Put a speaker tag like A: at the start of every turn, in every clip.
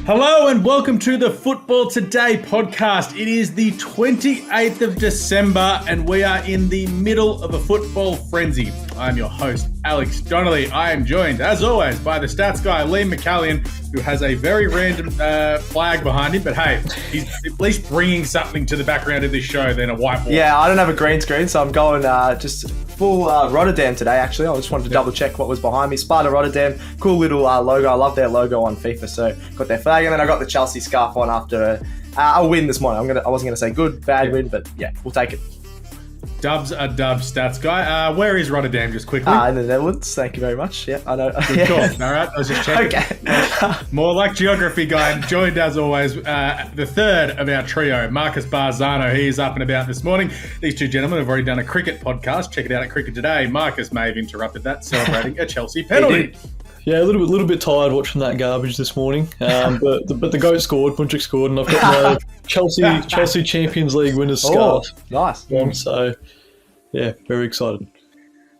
A: Hello and welcome to the Football Today podcast. It is the 28th of December and we are in the middle of a football frenzy. I'm your host, Alex Donnelly. I am joined, as always, by the Stats Guy McAllion, who has a very random flag behind him. But hey, he's at least bringing something to the background of this show than a whiteboard.
B: Yeah, I don't have a green screen, so I'm going just full Rotterdam today, actually. I just wanted to double check what was behind me. Sparta Rotterdam, cool little logo. I love their logo on FIFA, so got their flag. And then I got the Chelsea scarf on after a win this morning. I wasn't going to say good, bad win, but yeah, we'll take it.
A: Dubs are dubs, Stats Guy. Where is Rotterdam, just quickly?
B: In the Netherlands, thank you very much. Yeah, I know.
A: Good call. All right, I was just checking.
B: Okay.
A: More like geography guy. I'm joined, as always, the third of our trio, Marcus Bazzano. He is up and about this morning. These two gentlemen have already done a cricket podcast. Check it out at Cricket Today. Marcus may have interrupted that, celebrating a Chelsea penalty.
C: Yeah, a little bit tired watching that garbage this morning. But the GOAT scored, Punchik scored, and I've got my Chelsea Champions League winners scarf.
B: Nice.
C: So, yeah, very excited.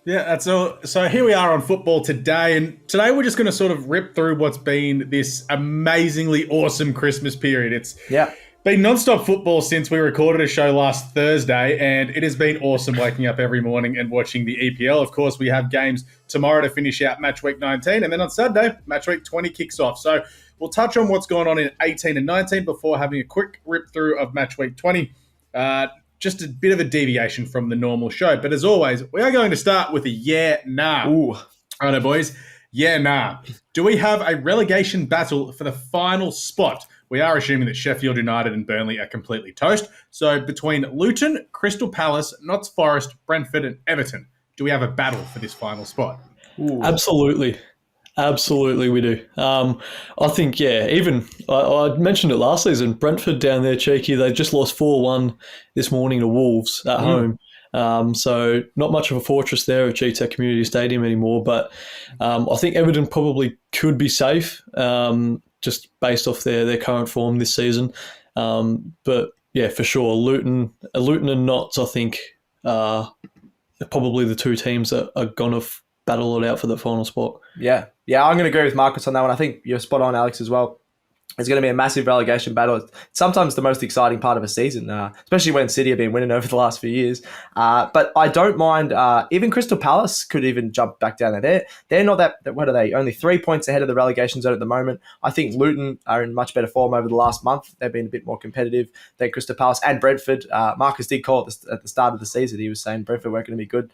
A: Yeah, that's all. So here we are on Football Today, and today we're just going to sort of rip through what's been this amazingly awesome Christmas period. It's been non-stop football since we recorded a show last Thursday, and it has been awesome waking up every morning and watching the EPL. Of course, we have games tomorrow to finish out Match Week 19, and then on Saturday, Match Week 20 kicks off. So we'll touch on what's going on in 18 and 19 before having a quick rip through of Match Week 20. Just a bit of a deviation from the normal show. But as always, we are going to start with a yeah, nah.
B: Ooh.
A: All right, boys. Yeah, nah. Do we have a relegation battle for the final spot? We are assuming that Sheffield United and Burnley are completely toast. So between Luton, Crystal Palace, Notts Forest, Brentford and Everton, do we have a battle for this final spot?
C: Ooh. Absolutely we do. I think, even I mentioned it last season, Brentford down there, cheeky, they just lost 4-1 this morning to Wolves at home. So not much of a fortress there at GTEC Community Stadium anymore, but I think Everton probably could be safe just based off their current form this season. But yeah, for sure, Luton and Notts, I think, are probably the two teams that are going to battle it out for the final spot.
B: Yeah, I'm going to agree with Marcus on that one. I think you're spot on, Alex, as well. It's going to be a massive relegation battle. It's sometimes the most exciting part of a season, especially when City have been winning over the last few years. But I don't mind. Even Crystal Palace could even jump back down there. They're not that. What are they? Only 3 points ahead of the relegation zone at the moment. I think Luton are in much better form over the last month. They've been a bit more competitive than Crystal Palace and Brentford. Marcus did call it at the start of the season. He was saying Brentford weren't going to be good.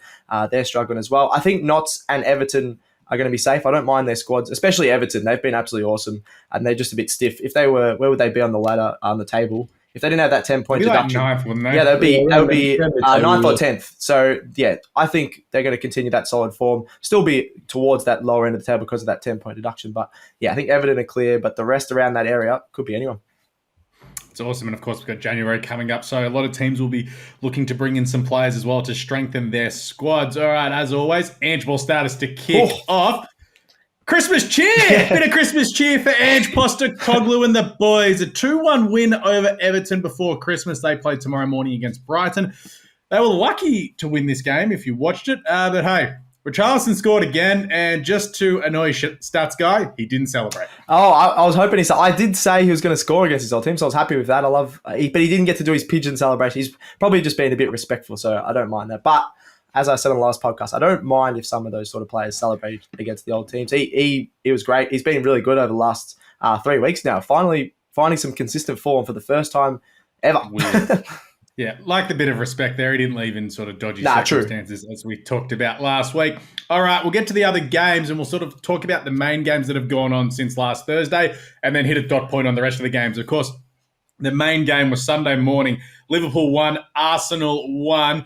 B: They're struggling as well. I think Notts and Everton are going to be safe. I don't mind their squads, especially Everton. They've been absolutely awesome, and they're just a bit stiff. If they were, where would they be on the ladder, on the table? If they didn't have that 10-point deduction,
A: like ninth, wouldn't they?
B: Yeah, they would be 9th or 10th. So yeah, I think they're going to continue that solid form, still be towards that lower end of the table because of that 10-point deduction. But yeah, I think Everton are clear, but the rest around that area could be anyone.
A: It's awesome. And of course, we've got January coming up. So a lot of teams will be looking to bring in some players as well to strengthen their squads. All right, as always, Ange ball status to kick off. Christmas cheer! Bit of Christmas cheer for Ange Postecoglou and the boys. A 2-1 win over Everton before Christmas. They played tomorrow morning against Brighton. They were lucky to win this game if you watched it. But hey, Richarlison scored again, and just to annoy Stats Guy, he didn't celebrate.
B: I was hoping I did say he was going to score against his old team, so I was happy with that. But he didn't get to do his pigeon celebration. He's probably just being a bit respectful, so I don't mind that. But as I said on the last podcast, I don't mind if some of those sort of players celebrate against the old teams. He was great. He's been really good over the last 3 weeks now. Finally finding some consistent form for the first time ever.
A: Yeah, like the bit of respect there. He didn't leave in sort of dodgy circumstances, as we talked about last week. All right, we'll get to the other games and we'll sort of talk about the main games that have gone on since last Thursday and then hit a dot point on the rest of the games. Of course, the main game was Sunday morning. Liverpool 1, Arsenal 1.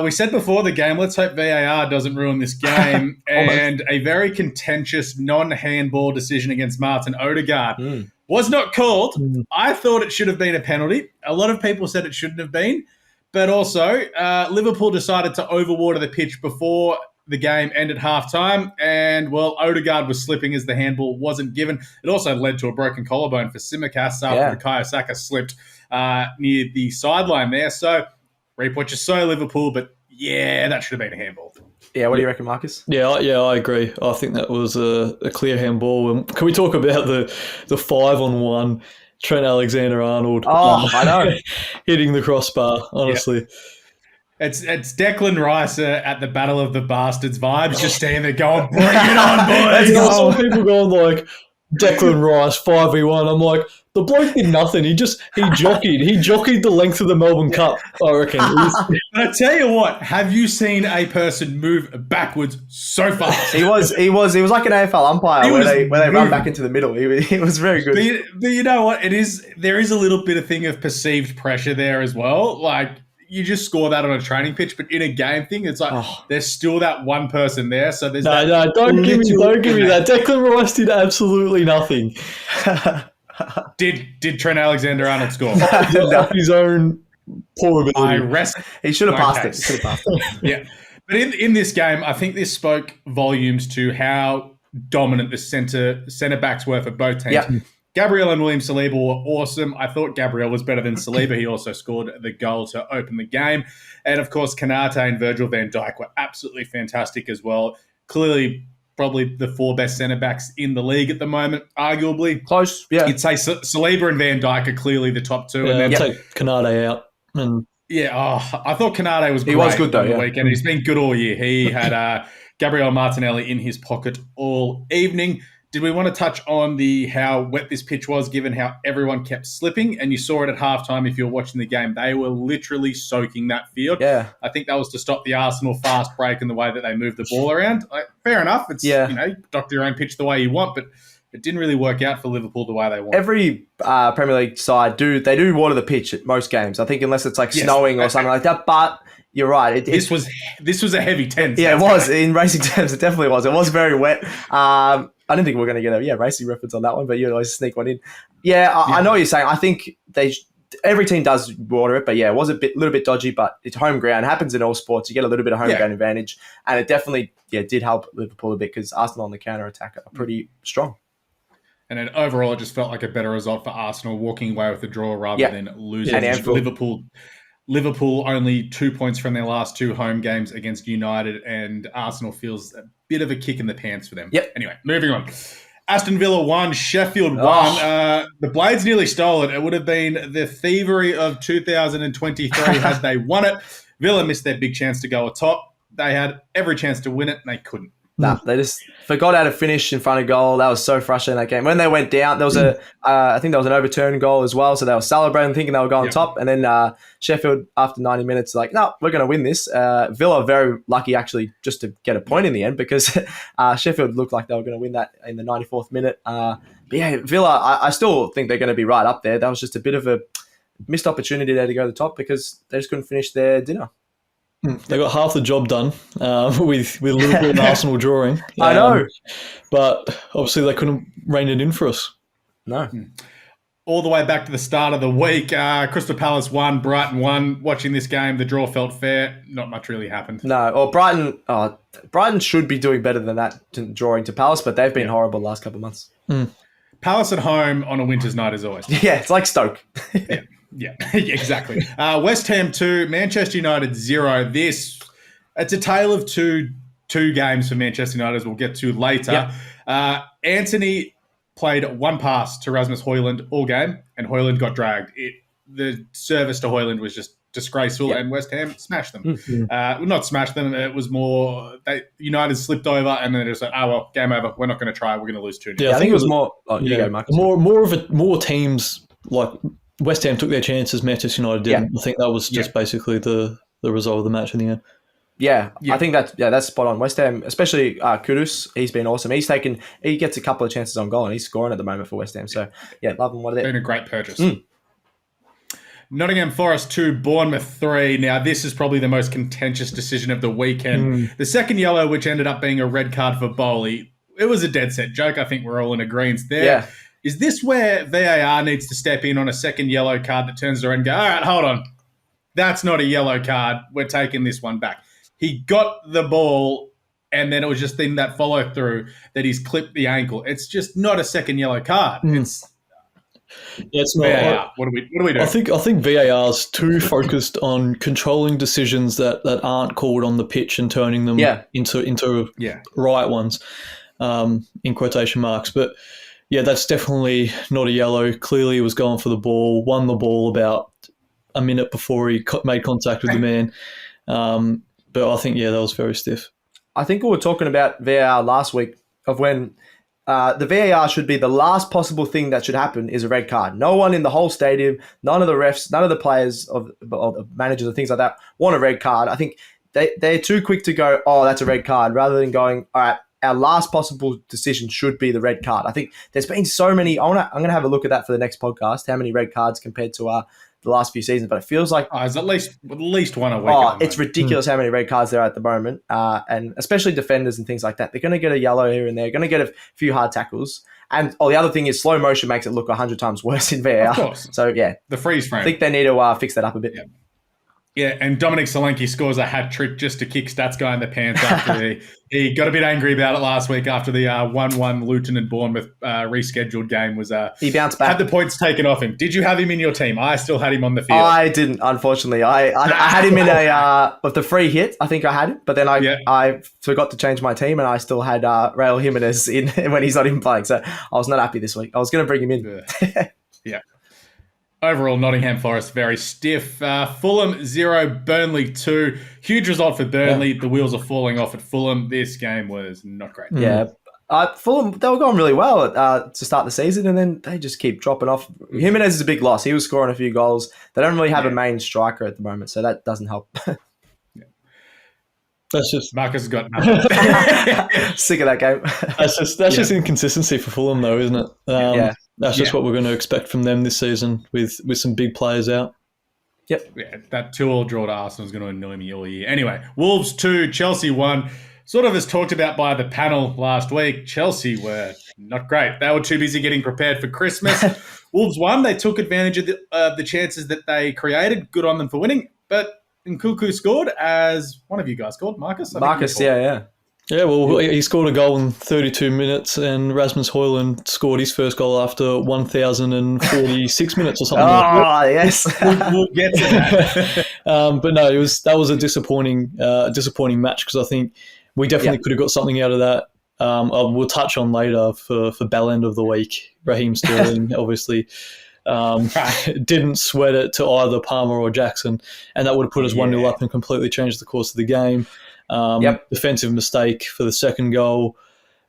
A: We said before the game, let's hope VAR doesn't ruin this game. And a very contentious non-handball decision against Martin Odegaard was not called. I thought it should have been a penalty. A lot of people said it shouldn't have been. But also, Liverpool decided to overwater the pitch before the game ended halftime. And, well, Odegaard was slipping as the handball wasn't given. It also led to a broken collarbone for Tsimikas after Bukayo Saka slipped near the sideline there. So, reap what you sow, Liverpool, but yeah, that should have been a handball.
B: Yeah, what do you reckon, Marcus?
C: Yeah, I agree. I think that was a clear handball. And can we talk about the 5-on-1 Trent Alexander-Arnold?
B: Oh, I know.
C: Hitting the crossbar, honestly.
A: Yeah. It's Declan Rice at the Battle of the Bastards vibes, just standing there going, bring it on, boys!
C: Some people going like, Declan Rice, 5v1. I'm like, the bloke did nothing. He jockeyed. He jockeyed the length of the Melbourne Cup, I reckon.
A: But I tell you what, have you seen a person move backwards so fast?
B: He was like an AFL umpire where they run back into the middle. He was very good.
A: But you know what? There is a little bit of thing of perceived pressure there as well. Like, you just score that on a training pitch, but in a game thing, it's like there's still that one person there. So there's
C: don't give me that. Declan Rice did absolutely nothing.
A: Did Trent Alexander-Arnold score?
C: His own poor ability.
B: He should have passed it.
A: Yeah, but in this game, I think this spoke volumes to how dominant the centre backs were for both teams.
B: Yep.
A: Gabriel and William Saliba were awesome. I thought Gabriel was better than Saliba. He also scored the goal to open the game. And, of course, Kanate and Virgil van Dijk were absolutely fantastic as well. Clearly, probably the 4 best centre-backs in the league at the moment, arguably.
B: Close, yeah.
A: You'd say Saliba and Van Dijk are clearly the top 2.
C: Yeah, and then take Kanate out.
A: I thought Kanate was great.
B: He was good, though,
A: on the weekend. He's been good all year. He had Gabriel Martinelli in his pocket all evening. Did we want to touch on how wet this pitch was, given how everyone kept slipping? And you saw it at halftime if you were watching the game. They were literally soaking that field.
B: Yeah.
A: I think that was to stop the Arsenal fast break and the way that they moved the ball around. Fair enough. It's, doctor your own pitch the way you want, but it didn't really work out for Liverpool the way they want.
B: Every Premier League side they do water the pitch at most games. I think unless it's snowing or something like that, but you're right.
A: This was a heavy 10.
B: Yeah, it was. In racing terms, it definitely was. It was very wet. I didn't think we were going to get a racing reference on that one, but you always sneak one in. I know what you're saying. I think every team does water it, but it was a little bit dodgy, but it's home ground. It happens in all sports. You get a little bit of home ground advantage, and it definitely did help Liverpool a bit because Arsenal on the counter-attack are pretty strong.
A: And then overall, it just felt like a better result for Arsenal, walking away with a draw rather than losing. And Liverpool only 2 points from their last 2 home games against United, and Arsenal feels a bit of a kick in the pants for them.
B: Yep.
A: Anyway, moving on. Aston Villa won, Sheffield won. The Blades nearly stole it. It would have been the thievery of 2023 had they won it. Villa missed their big chance to go atop. They had every chance to win it, and they couldn't.
B: Nah, they just forgot how to finish in front of goal. That was so frustrating, that game. When they went down, there was I think there was an overturned goal as well, so they were celebrating, thinking they were going top, and then Sheffield, after 90 minutes, like, no, we're going to win this. Villa very lucky, actually, just to get a point in the end, because Sheffield looked like they were going to win that in the 94th minute. But Villa, I still think they're going to be right up there. That was just a bit of a missed opportunity there to go to the top because they just couldn't finish their dinner.
C: They got half the job done with Liverpool and Arsenal drawing.
B: I know.
C: But obviously they couldn't rein it in for us.
B: No.
C: all
A: the way back to the start of the week. Crystal Palace won, Brighton won. Watching this game, the draw felt fair. Not much really happened.
B: No, or Brighton should be doing better than that, drawing to Palace, but they've been horrible the last couple of months.
A: Palace at home on a winter's night is always tough.
B: Yeah, it's like Stoke.
A: Yeah, exactly. West Ham 2, Manchester United 0. It's a tale of two games for Manchester United, as we'll get to later. Yep. Anthony played one pass to Rasmus Højlund all game, and Højlund got dragged. The service to Højlund was just disgraceful, and West Ham smashed them. Not smashed them. It was more United slipped over, and then they just said, "Oh well, game over. We're not going to try. We're going to lose 2-0."
B: Yeah, I think it was more. Oh, you go, Marcus.
C: More teams like West Ham took their chances. Manchester United didn't. I think that was just basically the result of the match in the end. Yeah,
B: I think that's spot on. West Ham, especially Kudus, he's been awesome. He gets a couple of chances on goal, and he's scoring at the moment for West Ham. So love him. What are they?
A: Been a great purchase. Nottingham Forest 2, Bournemouth 3. Now, this is probably the most contentious decision of the weekend. The second yellow, which ended up being a red card for Bowley, it was a dead set joke. I think we're all in agreement there.
B: Yeah.
A: Is this where VAR needs to step in on a second yellow card that turns around and go, all right, hold on. That's not a yellow card. We're taking this one back. He got the ball, and then it was just in that follow-through that he's clipped the ankle. It's just not a second yellow card.
C: Yeah, it's not.
A: VAR. What do we do?
C: I think VAR is too focused on controlling decisions that aren't called on the pitch and turning them into right ones, in quotation marks. But yeah, that's definitely not a yellow. Clearly, he was going for the ball, won the ball about a minute before he made contact with the man. But I think, that was very stiff.
B: I think we were talking about VAR last week of when the VAR should be the last possible thing that should happen is a red card. No one in the whole stadium, none of the refs, none of the players or the managers and things like that want a red card. I think they're too quick to go, oh, that's a red card, rather than going, all right, our last possible decision should be the red card. I think there's been so many. I'm going to have a look at that for the next podcast, how many red cards compared to the last few seasons, but it feels like
A: there's at least one a week.
B: Oh, it's ridiculous how many red cards there are at the moment, and especially defenders and things like that. They're going to get a yellow here and there, going to get a few hard tackles. And the other thing is slow motion makes it look 100 times worse in VAR. Of course. So,
A: the freeze frame.
B: I think they need to fix that up a bit.
A: Yeah, and Dominic Solanke scores a hat-trick just to kick Stats Guy in the pants after he got a bit angry about it last week after the 1-1 Luton and Bournemouth rescheduled game was
B: he bounced back.
A: Had the points taken off him. Did you have him in your team? I still had him on the field.
B: I didn't, unfortunately. I had him in with the free hit. I think I had him, but then I forgot to change my team and I still had Raul Jimenez in when he's not even playing. So I was not happy this week. I was going to bring him in.
A: Yeah. Overall, Nottingham Forest very stiff. Fulham 0, Burnley 2. Huge result for Burnley. The wheels are falling off at Fulham. This game was not great.
B: Yeah. Fulham, they were going really well to start the season, and then they just keep dropping off. Jimenez is a big loss. He was scoring a few goals. They don't really have a main striker at the moment, so that doesn't help.
C: That's just
A: Marcus has got nothing.
B: Sick of that game.
C: That's just inconsistency for Fulham, though, isn't it? That's just what we're going to expect from them this season with some big players out.
B: Yep.
A: Yeah, that 2-2 draw to Arsenal is going to annoy me all year. Anyway, Wolves 2, Chelsea 1. Sort of as talked about by the panel last week, Chelsea were not great. They were too busy getting prepared for Christmas. Wolves won. They took advantage of the chances that they created. Good on them for winning. But Nkunku scored, as one of you guys called, Marcus.
B: Marcus, yeah.
C: Yeah, well, he scored a goal in 32 minutes, and Rasmus Højlund scored his first goal after 1,046 minutes or something.
B: Oh, yes.
A: We'll get to that.
C: But no, that was a disappointing match, because I think we definitely could have got something out of that. We'll touch on later for bell end of the week. Raheem Sterling, obviously, didn't sweat it to either Palmer or Jackson, and that would have put us 1-0 up and completely changed the course of the game. Defensive mistake for the second goal.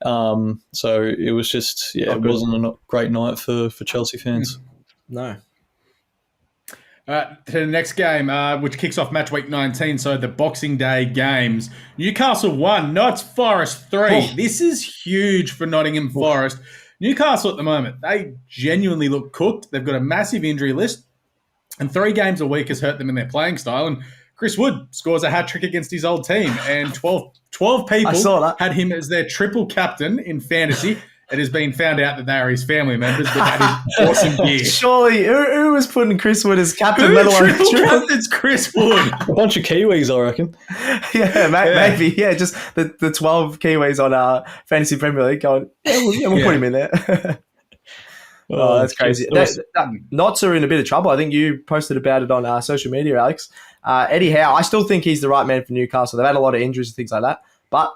C: So it was just, it wasn't a great night for Chelsea fans.
B: No.
A: To the next game, which kicks off match week 19, so the Boxing Day games. Newcastle 1, Notts Forest 3. Oh. This is huge for Nottingham Forest. Newcastle at the moment, they genuinely look cooked. They've got a massive injury list, and 3 games a week has hurt them in their playing style. And Chris Wood scores a hat-trick against his old team, and 12 people had him as their triple captain in fantasy. It has been found out that they are his family members, but that is awesome gear.
B: Surely, who was putting Chris Wood as captain?
A: Triple captain's Chris Wood.
C: A bunch of Kiwis, I reckon.
B: Maybe. Yeah, just the 12 Kiwis on Fantasy Premier League going, we'll put him in there. Oh, that's crazy. Notts are in a bit of trouble. I think you posted about it on social media, Alex. Eddie Howe, I still think he's the right man for Newcastle. They've had a lot of injuries and things like that, but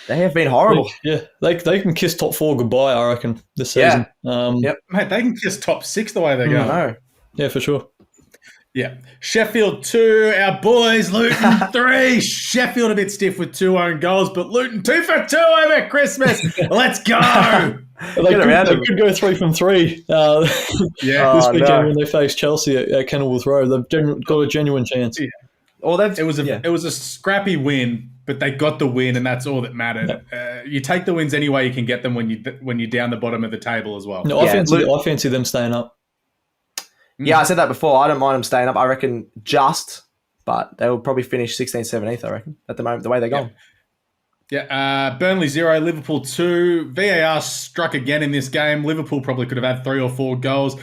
B: they have been horrible.
C: Yeah, they can kiss top 4 goodbye, I reckon, this season.
A: Mate, they can kiss top 6 the way they're going.
B: No.
C: Yeah, for sure.
A: Yeah. Sheffield 2, our boys, Luton 3. Sheffield a bit stiff with 2 own goals, but Luton 2 for 2 over Christmas. Let's go.
C: They could go 3 from 3 this weekend when they face Chelsea at Kenilworth Road. They've got a genuine chance. Yeah.
A: It was a scrappy win, but they got the win, and that's all that mattered. You take the wins any way you can get them when you're down the bottom of the table as well.
C: No, I fancy them staying up.
B: Yeah, I said that before. I don't mind them staying up. I reckon but they will probably finish 16th, 17th, I reckon, at the moment, the way they're going.
A: Yeah, Burnley 0, Liverpool 2. VAR struck again in this game. Liverpool probably could have had 3 or 4 goals,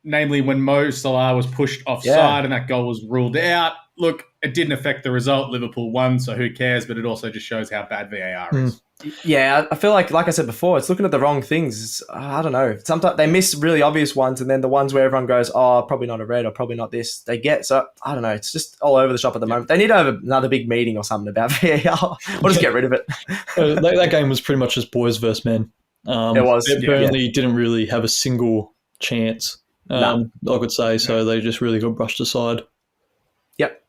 A: namely when Mo Salah was pushed offside and that goal was ruled out. Look, it didn't affect the result. Liverpool won, so who cares? But it also just shows how bad VAR is.
B: Yeah, I feel like I said before, it's looking at the wrong things. I don't know. Sometimes they miss really obvious ones, and then the ones where everyone goes, "Oh, probably not a red, or probably not this." They get so I don't know. It's just all over the shop at the moment. They need to have another big meeting or something about VAR. Or just get rid of it.
C: That game was pretty much just boys versus men.
B: It was.
C: Burnley didn't really have a single chance. I could say so. They just really got brushed aside.
B: Yep.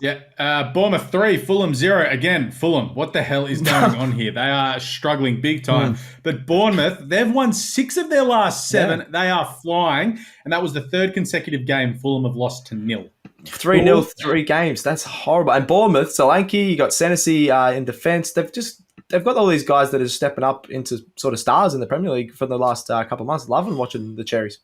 A: Yeah, Bournemouth 3, Fulham 0. Again, Fulham, what the hell is going on here? They are struggling big time. But Bournemouth, they've won 6 of their last 7. Yeah. They are flying. And that was the 3rd consecutive game Fulham have lost to 0.
B: 3-0, 3 games. That's horrible. And Bournemouth, Solanke, you got Senesi in defence. They've got all these guys that are stepping up into sort of stars in the Premier League for the last couple of months. Loving watching the Cherries.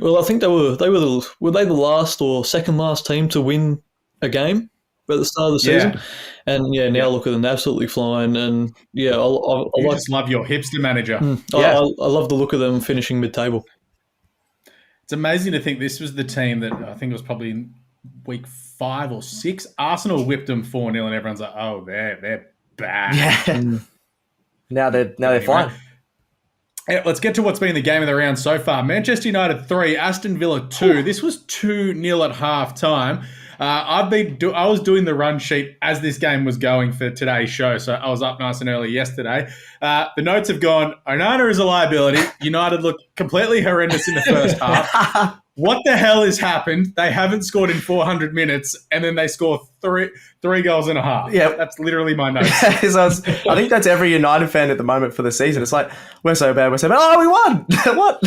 C: Well, I think were they the last or second last team to win a game at the start of the season, and now look at them, absolutely flying. And I
A: just love your hipster manager.
C: I love the look of them finishing mid-table.
A: It's amazing to think this was the team that I think it was probably in week 5 or 6. Arsenal whipped them 4-0, and everyone's like, "Oh, they're bad."
B: Yeah. Now they're flying.
A: Yeah, let's get to what's been the game of the round so far. Manchester United 3, Aston Villa 2. This was 2-0 at half time. I was doing the run sheet as this game was going for today's show, so I was up nice and early yesterday. The notes have gone, Onana is a liability. United look completely horrendous in the first half. What the hell has happened? They haven't scored in 400 minutes, and then they score three goals and a half. Yeah, that's literally my notes.
B: I think that's every United fan at the moment for the season. It's like, we're so bad. Oh, we won. What?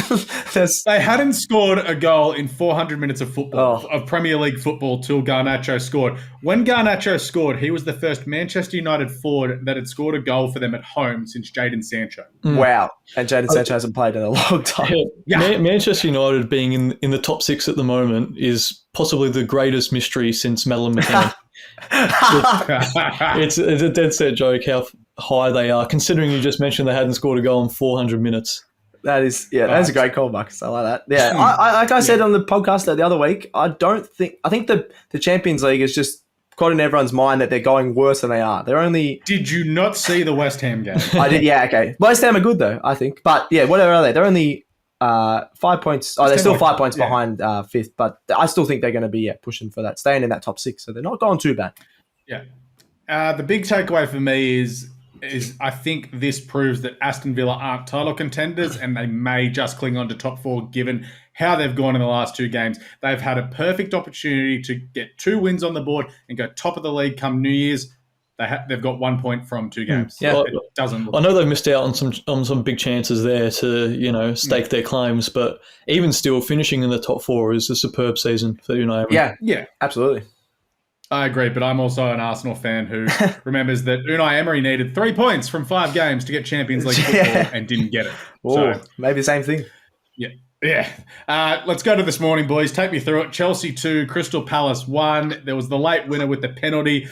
A: They hadn't scored a goal in 400 minutes of football, of Premier League football, till Garnacho scored. When Garnacho scored, he was the first Manchester United forward that had scored a goal for them at home since Jadon Sancho.
B: Wow. And Jadon Sancho hasn't played in a long time.
C: Yeah. Manchester United being in the top 6 at the moment is possibly the greatest mystery since Madeline McCann. It's a dead set joke how high they are, considering you just mentioned they hadn't scored a goal in 400 minutes.
B: That's a great call, Marcus. I like that. Yeah, like I said on the podcast the other week, I think the Champions League is just got in everyone's mind that they're going worse than they are. They're only...
A: Did you not see the West Ham game?
B: I did, yeah, okay. West Ham are good, though, I think. But, yeah, whatever are they? They're only 5 points... Oh, they're still 5 points behind 5th, but I still think they're going to be pushing for that, staying in that top 6, so they're not going too bad.
A: Yeah. The big takeaway for me is I think this proves that Aston Villa aren't title contenders, and they may just cling on to top 4 given how they've gone in the last 2 games. They've had a perfect opportunity to get 2 wins on the board and go top of the league come New Year's. They've got 1 point from 2 games.
C: Yeah, it doesn't. I know they've missed out on some big chances there to stake their claims, but even still, finishing in the top 4 is a superb season for United.
B: Yeah, absolutely.
A: I agree, but I'm also an Arsenal fan who remembers that Unai Emery needed 3 points from 5 games to get Champions League football and didn't get it.
B: So maybe the same thing.
A: Yeah. Let's go to this morning, boys. Take me through it. Chelsea 2, Crystal Palace 1. There was the late winner with the penalty.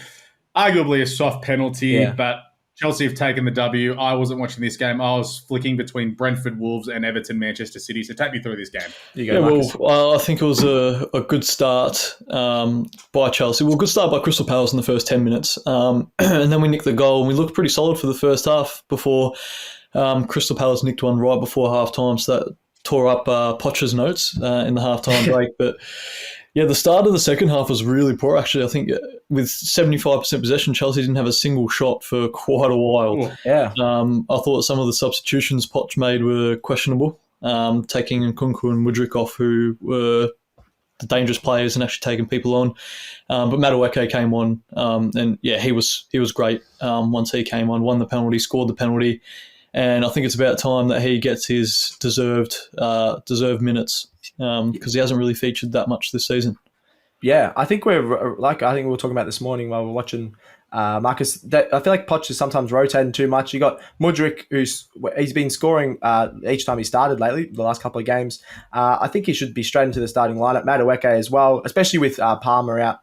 A: Arguably a soft penalty, but Chelsea have taken the W. I wasn't watching this game. I was flicking between Brentford, Wolves, and Everton, Manchester City. So take me through this game.
B: You go, Marcus.
C: Well, I think it was a good start by Chelsea. Well, good start by Crystal Palace in the first 10 minutes. And then we nicked the goal, and we looked pretty solid for the first half before Crystal Palace nicked one right before half-time. So that tore up Poch's notes in the half-time break. But yeah, the start of the second half was really poor, actually. I think with 75% possession, Chelsea didn't have a single shot for quite a while.
B: Ooh, yeah.
C: I thought some of the substitutions Poch made were questionable, taking Nkunku and Mudryk off, who were the dangerous players, and actually taking people on. But Madueke came on, and he was great once he came on, won the penalty, scored the penalty. And I think it's about time that he gets his deserved minutes because he hasn't really featured that much this season.
B: Yeah, I think we were talking about this morning while we were watching Marcus. That I feel like Poch is sometimes rotating too much. You got Mudryk, he's been scoring each time he started lately, the last couple of games. I think he should be straight into the starting lineup. Madueke as well, especially with Palmer out.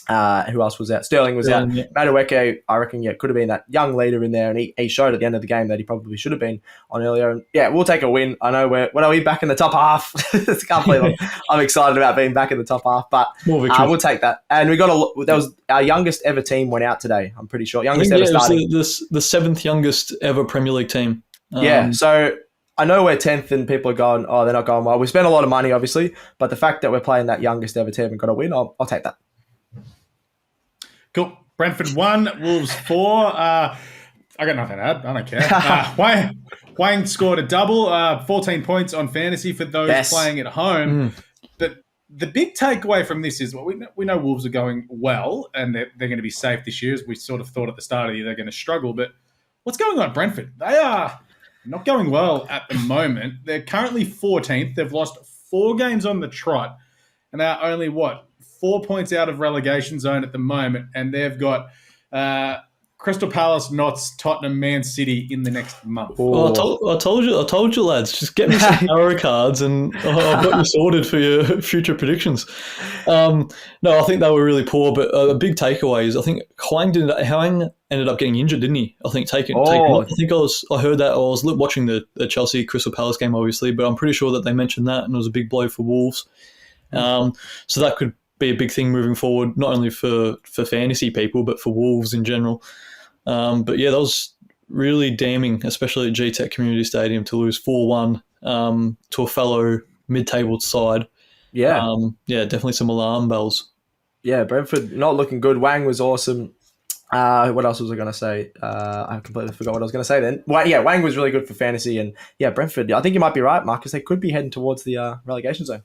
B: Who else was out? Sterling was out.
C: Yeah.
B: Madueke, I reckon, could have been that young leader in there, and he showed at the end of the game that he probably should have been on earlier. And we'll take a win. I know when are we back in the top half? I can't believe I'm excited about being back in the top half, but we'll take that. And we got that was our youngest ever team went out today. I'm pretty sure youngest ever starting.
C: It was the 7th youngest ever Premier League team.
B: So I know we're 10th and people are going, oh, they're not going well. We spent a lot of money, obviously, but the fact that we're playing that youngest ever team and got a win, I'll take that.
A: Cool. Brentford 1, Wolves 4. I got nothing to add. I don't care. Wang scored a double, 14 points on fantasy for those playing at home. But the big takeaway from this is, we know Wolves are going well and they're going to be safe this year, as we sort of thought at the start of the year they're going to struggle. But what's going on at Brentford? They are not going well at the moment. They're currently 14th. They've lost 4 games on the trot, and they're only, 4 points out of relegation zone at the moment, and they've got Crystal Palace, Notts, Tottenham, Man City in the next month.
C: Well, I told you, lads, just get me some arrow cards, and I've got you sorted for your future predictions. No, I think they were really poor, but a big takeaway is I think Hwang ended up getting injured, didn't he? I think I heard that. I was watching the Chelsea Crystal Palace game, obviously, but I'm pretty sure that they mentioned that, and it was a big blow for Wolves. So that could be a big thing moving forward, not only for fantasy people, but for Wolves in general. But that was really damning, especially at GTEC Community Stadium, to lose 4-1 to a fellow mid-table side. Definitely some alarm bells.
B: Brentford not looking good. Wang was awesome. What else was I going to say? I completely forgot what I was going to say then. Wang was really good for fantasy, and Brentford, I think you might be right, Marcus. They could be heading towards the relegation zone.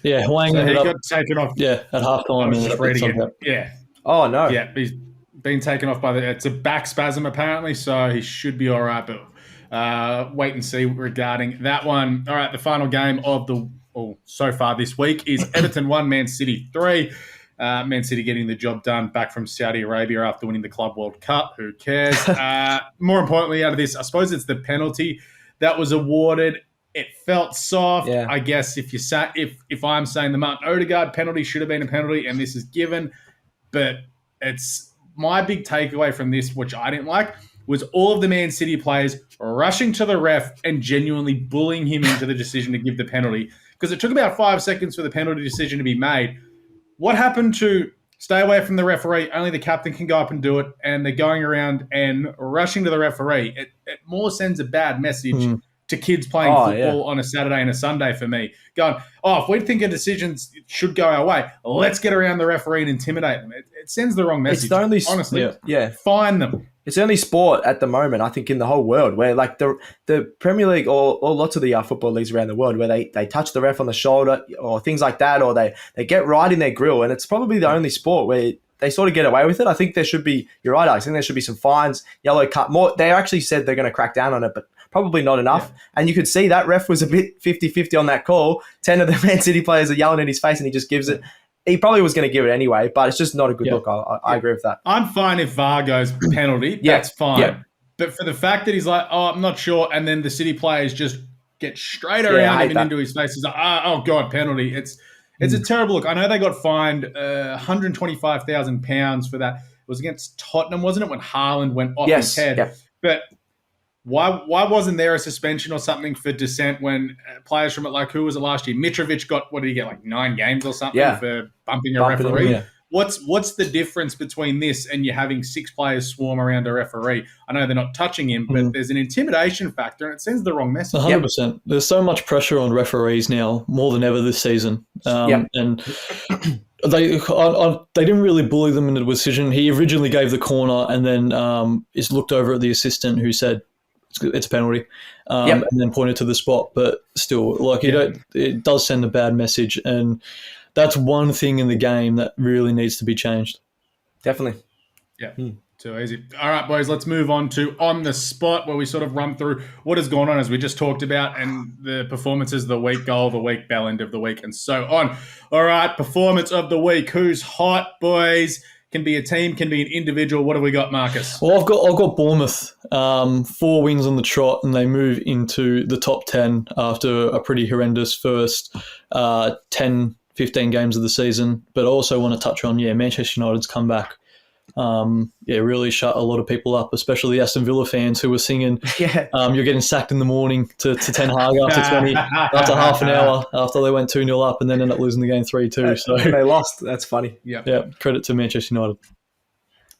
C: Yeah, Hwang ended up
A: taken off.
C: Yeah, at halftime.
B: Oh no.
A: Yeah, he's been taken off by it's a back spasm apparently, so he should be all right. But wait and see regarding that one. All right, the final game of so far this week is Everton 1, Man City 3. Man City getting the job done back from Saudi Arabia after winning the Club World Cup. Who cares? More importantly, out of this, I suppose it's the penalty that was awarded. It felt soft. Yeah. I guess if I'm saying the Martin Odegaard penalty should have been a penalty and this is given, but it's my big takeaway from this, which I didn't like, was all of the Man City players rushing to the ref and genuinely bullying him into the decision to give the penalty, because it took about 5 seconds for the penalty decision to be made. What happened to stay away from the referee? Only the captain can go up and do it, and they're going around and rushing to the referee. It more sends a bad message to kids playing football on a Saturday and a Sunday for me. Going, if we think a decision should go our way, let's get around the referee and intimidate them. It sends the wrong message.
B: It's the only,
A: honestly, fine them.
B: It's the only sport at the moment, I think, in the whole world where like the Premier League or lots of the football leagues around the world where they touch the ref on the shoulder or things like that, or they get right in their grill, and it's probably the only sport where they sort of get away with it. I think there should be, you're right, Alex, I think there should be some fines, yellow card. More, they actually said they're going to crack down on it, but probably not enough. Yeah. And you could see that ref was a bit 50-50 on that call. 10 of the Man City players are yelling in his face and he just gives it. He probably was going to give it anyway, but it's just not a good look. I agree with that.
A: I'm fine if VAR goes penalty. That's fine. Yeah. But for the fact that he's like, I'm not sure, and then the City players just get straight around him and into his face. He's like, oh God, penalty. It's a terrible look. I know they got fined £125,000 for that. It was against Tottenham, wasn't it, when Haaland went off his head? Yeah. But why wasn't there a suspension or something for dissent when players from it, like who was it last year? Mitrovic got, what did he get, like 9 games or something for bumping a referee? Yeah. What's the difference between this and you having 6 players swarm around a referee? I know they're not touching him, but there's an intimidation factor and it sends the wrong message.
C: 100%. There's so much pressure on referees now, more than ever this season. And they didn't really bully them into the decision. He originally gave the corner and then is looked over at the assistant who said, it's a penalty, and then pointed to the spot. But still, like it does send a bad message, and that's one thing in the game that really needs to be changed.
B: Definitely.
A: Yeah. Too easy. All right, boys, let's move on to On the Spot, where we sort of run through what has gone on, as we just talked about, and the performances of the week, goal of the week, bell end of the week, and so on. All right, performance of the week. Who's hot, boys? Can be a team, can be an individual. What have we got, Marcus?
C: Well, I've got Bournemouth, 4 wins on the trot, and they move into the top 10 after a pretty horrendous first 10 15 games of the season. But I also want to touch on, Manchester United's comeback. Really shut a lot of people up, especially the Aston Villa fans who were singing, you're getting sacked in the morning to Ten Hag after half an hour after they went 2-0 up and then ended up losing the game 3-2. So
B: they lost. That's funny.
C: Yeah, credit to Manchester United.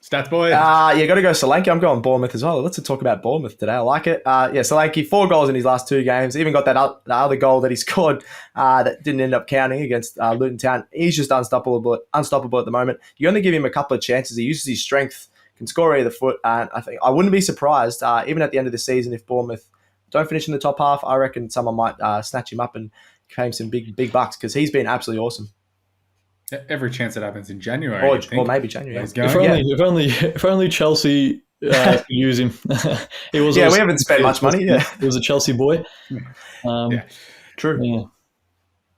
B: Stats boy. Got to go Solanke. I'm going Bournemouth as well. Let's talk about Bournemouth today. I like it. Solanke, 4 goals in his last 2 games. Even got the other goal that he scored that didn't end up counting against Luton Town. He's just unstoppable at the moment. You only give him a couple of chances. He uses his strength, can score either foot, and I wouldn't be surprised, even at the end of the season, if Bournemouth don't finish in the top half. I reckon someone might snatch him up and claim some big bucks because he's been absolutely awesome.
A: Every chance it happens in January,
B: or maybe January.
C: If only Chelsea could use him. We
B: haven't spent much money. Yeah,
C: he was a Chelsea boy.
B: True.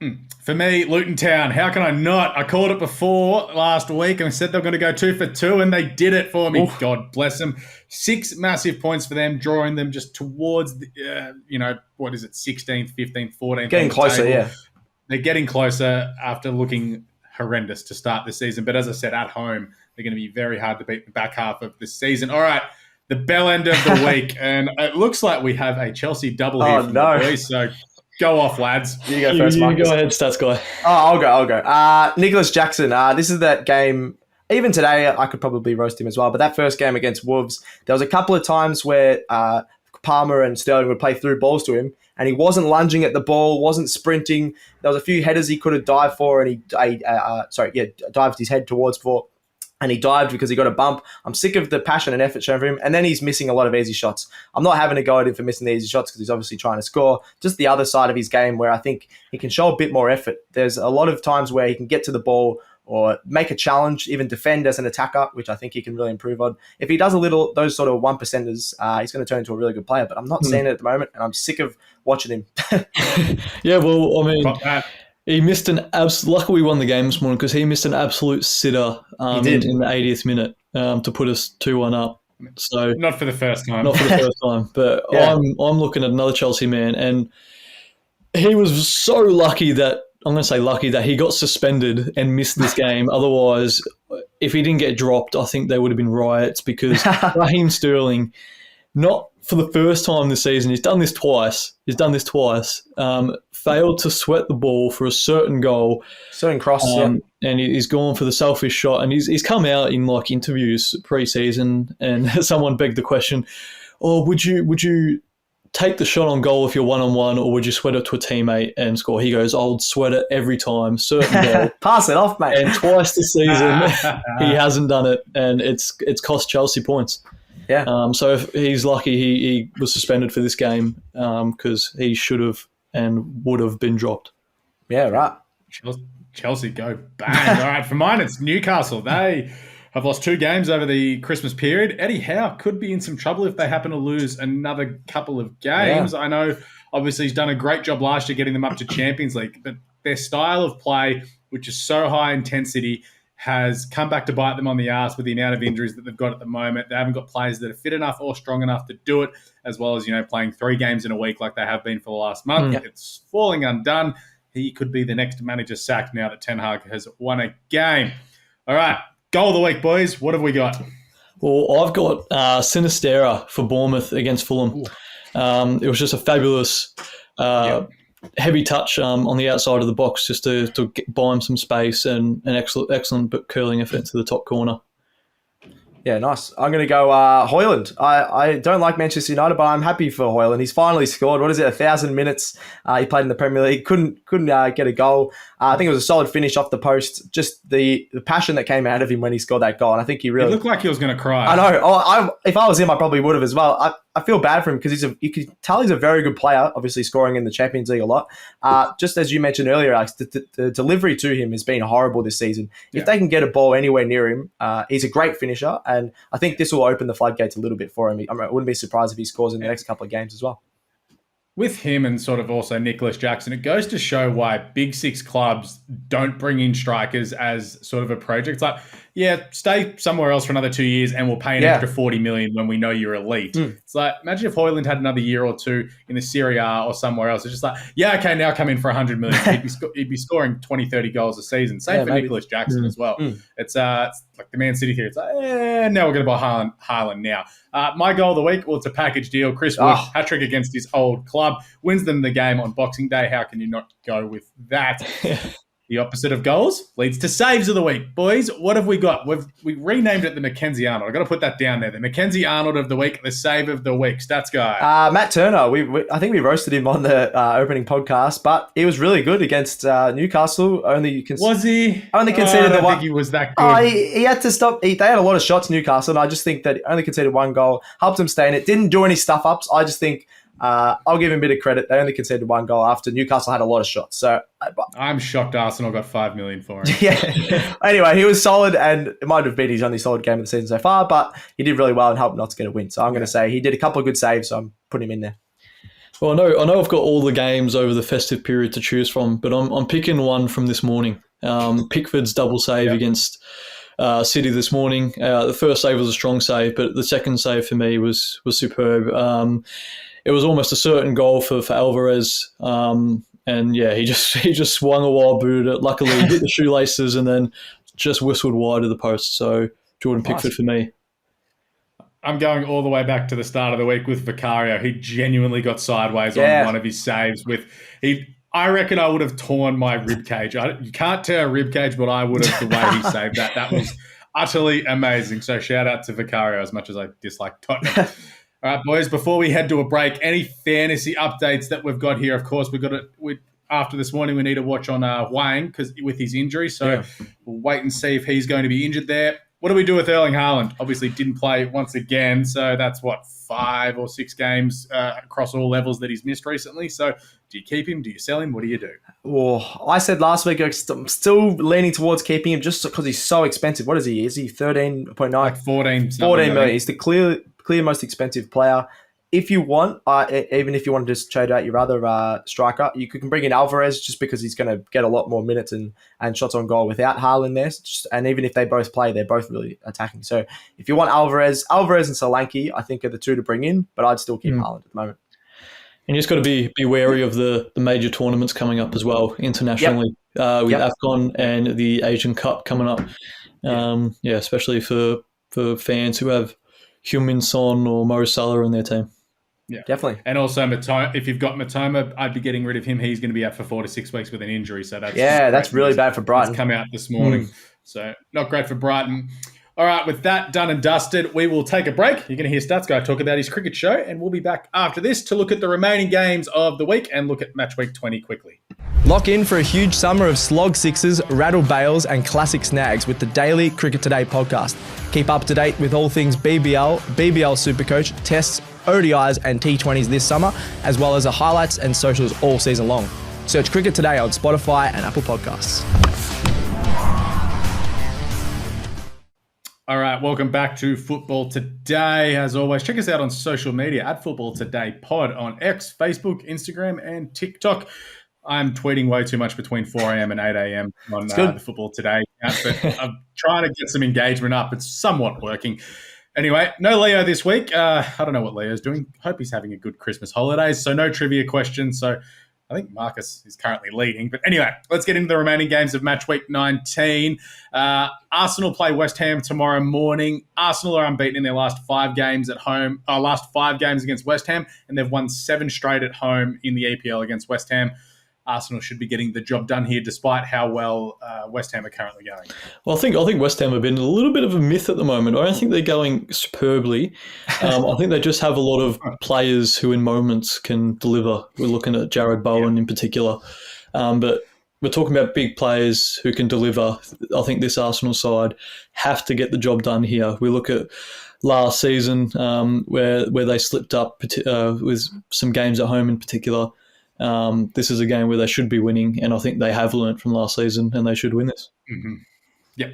C: Yeah.
A: For me, Luton Town. How can I not? I called it before last week and said they were going to go 2 for 2, and they did it for me. Oof. God bless them. 6 massive points for them, drawing them just towards the, 16th, 15th, 14th.
B: Getting closer, yeah.
A: They're getting closer after looking horrendous to start the season. But as I said, at home, they're going to be very hard to beat in the back half of the season. All right, the bell end of the week. And it looks like we have a Chelsea double here from the boys. So go off, lads.
B: You go first, Marcus.
C: Go ahead, Stats Guy.
B: I'll go. Nicholas Jackson. This is that game. Even today, I could probably roast him as well. But that first game against Wolves, there was a couple of times where Palmer and Sterling would play through balls to him, and he wasn't lunging at the ball, wasn't sprinting. There was a few headers he could have dived for, and dived his head towards for, and he dived because he got a bump. I'm sick of the passion and effort shown for him, and then he's missing a lot of easy shots. I'm not having a go at him for missing the easy shots because he's obviously trying to score. Just the other side of his game where I think he can show a bit more effort. There's a lot of times where he can get to the ball or make a challenge, even defend as an attacker, which I think he can really improve on. If he does a little, those sort of 1%ers, he's going to turn into a really good player, but I'm not seeing it at the moment, and I'm sick of watching him.
C: Yeah, well, I mean, he missed luckily we won the game this morning because he missed an absolute sitter in the 80th minute to put us 2-1 up. So
A: not for the first time.
C: But yeah. I'm looking at another Chelsea man, and he was so lucky that he got suspended and missed this game. Otherwise, if he didn't get dropped, I think there would have been riots because Raheem Sterling, not for the first time this season, he's done this twice. Failed to sweat the ball for a certain goal.
B: Certain cross,
C: and he's gone for the selfish shot. And he's come out in like interviews pre-season, and someone begged the question, would you take the shot on goal if you're 1-on-1, or would you sweat it to a teammate and score? He goes, I'll sweat it every time, certain goal.
B: Pass it off, mate.
C: And twice this season, he hasn't done it, and it's cost Chelsea points.
B: Yeah.
C: So if he's lucky he was suspended for this game because he should have and would have been dropped.
B: Yeah, right.
A: Chelsea go bang. All right, for mine, it's Newcastle. They have lost 2 games over the Christmas period. Eddie Howe could be in some trouble if they happen to lose another couple of games. Yeah. I know, obviously, he's done a great job last year getting them up to Champions League, but their style of play, which is so high intensity, has come back to bite them on the arse with the amount of injuries that they've got at the moment. They haven't got players that are fit enough or strong enough to do it, as well as, playing 3 games in a week like they have been for the last month. It's falling undone. He could be the next manager sacked now that Ten Hag has won a game. All right, goal of the week, boys. What have we got?
C: Well, I've got Sinistera for Bournemouth against Fulham. It was just a fabulous heavy touch on the outside of the box just to buy him some space, and an excellent but curling effort to the top corner.
B: Yeah, nice. I'm going to go Højlund. I don't like Manchester United, but I'm happy for Højlund. He's finally scored. 1,000 minutes he played in the Premier League. Couldn't get a goal. I think it was a solid finish off the post. Just the passion that came out of him when he scored that goal. And I think he really...
A: He looked like he was going to cry.
B: I know. If I was him, I probably would have as well. I feel bad for him because you can tell he's a very good player, obviously scoring in the Champions League a lot. Just as you mentioned earlier, Alex, the delivery to him has been horrible this season. If they can get a ball anywhere near him, he's a great finisher, and I think this will open the floodgates a little bit for him. I wouldn't be surprised if he scores in the next couple of games as well.
A: With him and sort of also Nicholas Jackson, it goes to show why Big Six clubs don't bring in strikers as sort of a project. Like yeah, stay somewhere else for another 2 years and we'll pay an extra 40 million when we know you're elite. It's like, imagine if Højlund had another year or two in the Serie A or somewhere else. It's just like, yeah, okay, now come in for 100 million. He'd be scoring 20, 30 goals a season. Same for Nicholas Jackson as well. It's like the Man City here. It's like, now we're going to buy Haaland now. My goal of the week, well, it's a package deal. Chris Wood, hat-trick against his old club, wins them the game on Boxing Day. How can you not go with that? The opposite of goals leads to saves of the week. Boys, what have we got? We renamed it the Mackenzie Arnold. I've got to put that down there. The Mackenzie Arnold of the week, the save of the week. Stats guy.
B: Matt Turner. I think we roasted him on the opening podcast, but he was really good against Newcastle.
A: Was he?
B: Only conceded
A: I don't
B: one.
A: think he was that good.
B: He had to stop. They had a lot of shots, Newcastle, and I just think that only conceded one goal. Helped him stay in it. Didn't do any stuff-ups. I just think I'll give him a bit of credit. They only conceded one goal after Newcastle had a lot of shots. So
A: I'm shocked Arsenal got 5 million for him.
B: Yeah. Anyway, he was solid, and it might have been his only solid game of the season so far, but he did really well and helped not to get a win. So I'm going to say he did a couple of good saves, so I'm putting him in there.
C: Well, I know I've got all the games over the festive period to choose from, but I'm picking one from this morning. Pickford's double save against City this morning. The first save was a strong save, but the second save for me was superb. It was almost a certain goal for Alvarez. And yeah, he just swung a wild boot. Luckily, he hit the shoelaces and then just whistled wide of the post. So Jordan Pickford for me.
A: I'm going all the way back to the start of the week with Vicario. He genuinely got sideways on one of his saves. I reckon I would have torn my rib cage. You can't tear a rib cage, but I would have the way he saved that. That was utterly amazing. So shout out to Vicario as much as I dislike Tottenham. All right, boys, before we head to a break, any fantasy updates that we've got here? Of course, after this morning, we need to watch on Wang because with his injury. So we'll wait and see if he's going to be injured there. What do we do with Erling Haaland? Obviously, didn't play once again. So that's 5 or 6 games across all levels that he's missed recently. So do you keep him? Do you sell him? What do you do?
B: Well, I said last week I'm still leaning towards keeping him just because he's so expensive. What is he? Is he 13.9?
A: Like 14
B: million. He's the clear most expensive player. If you want, even if you want to just trade out your other striker, you can bring in Alvarez just because he's going to get a lot more minutes and shots on goal without Haaland there. And even if they both play, they're both really attacking. So if you want Alvarez and Solanke, I think are the two to bring in, but I'd still keep Haaland at the moment.
C: And you just got to be wary of the major tournaments coming up as well internationally with AFCON and the Asian Cup coming up. Especially for fans who have Heung-min Son or Mo Salah in their team.
B: Yeah, definitely.
A: And also, if you've got Matoma, I'd be getting rid of him. He's going to be out for 4 to 6 weeks with an injury. So that's
B: really bad for Brighton.
A: It's come out this morning. So not great for Brighton. All right, with that done and dusted, we will take a break. You're going to hear Stats Guy talk about his cricket show, and we'll be back after this to look at the remaining games of the week and look at match week 20 quickly.
B: Lock in for a huge summer of slog sixes, rattle bails, and classic snags with the daily Cricket Today podcast. Keep up to date with all things BBL, BBL Supercoach, tests, ODIs, and T20s this summer, as well as the highlights and socials all season long. Search Cricket Today on Spotify and Apple Podcasts.
A: All right, welcome back to Football Today. As always, check us out on social media at Football Today Pod on X, Facebook, Instagram, and TikTok. I'm tweeting way too much between 4 a.m. and 8 a.m. on the Football Today account, but I'm trying to get some engagement up. It's somewhat working. Anyway, no Leo this week. I don't know what Leo's doing. Hope he's having a good Christmas holidays. So no trivia questions. So I think Marcus is currently leading. But anyway, let's get into the remaining games of match week 19. Arsenal play West Ham tomorrow morning. Arsenal are unbeaten in their last 5 games at home. Last 5 games against West Ham, and they've won 7 straight at home in the EPL against West Ham. Arsenal should be getting the job done here, despite how well West Ham are currently going.
C: Well, I think West Ham have been a little bit of a myth at the moment. I don't think they're going superbly. I think they just have a lot of players who, in moments, can deliver. We're looking at Jared Bowen in particular, but we're talking about big players who can deliver. I think this Arsenal side have to get the job done here. We look at last season where they slipped up with some games at home in particular. This is a game where they should be winning, and I think they have learnt from last season, and they should win this.
A: Mm-hmm. Yep.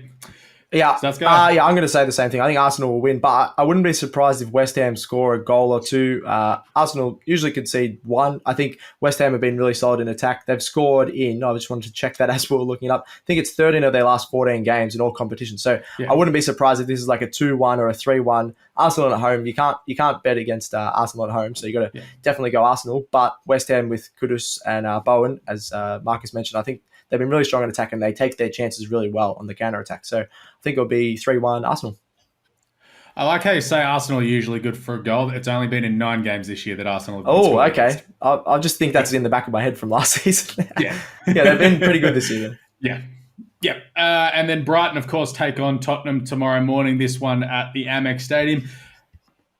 B: Yeah,
A: Stats
B: I'm going to say the same thing. I think Arsenal will win, but I wouldn't be surprised if West Ham score a goal or two. Arsenal usually concede one. I think West Ham have been really solid in attack. They've scored I just wanted to check that as we were looking it up. I think it's 13 of their last 14 games in all competitions. So I wouldn't be surprised if this is like a 2-1 or a 3-1. Arsenal at home, you can't bet against Arsenal at home, so you got to definitely go Arsenal. But West Ham with Kudus and Bowen, as Marcus mentioned, I think they've been really strong in attack and they take their chances really well on the counter attack. So I think it'll be 3-1 Arsenal.
A: I like how you say Arsenal are usually good for a goal. It's only been in 9 games this year that Arsenal have been
B: okay.
A: against.
B: I just think that's in the back of my head from last season. They've been pretty good this season.
A: Yeah. And then Brighton, of course, take on Tottenham tomorrow morning, this one at the Amex Stadium.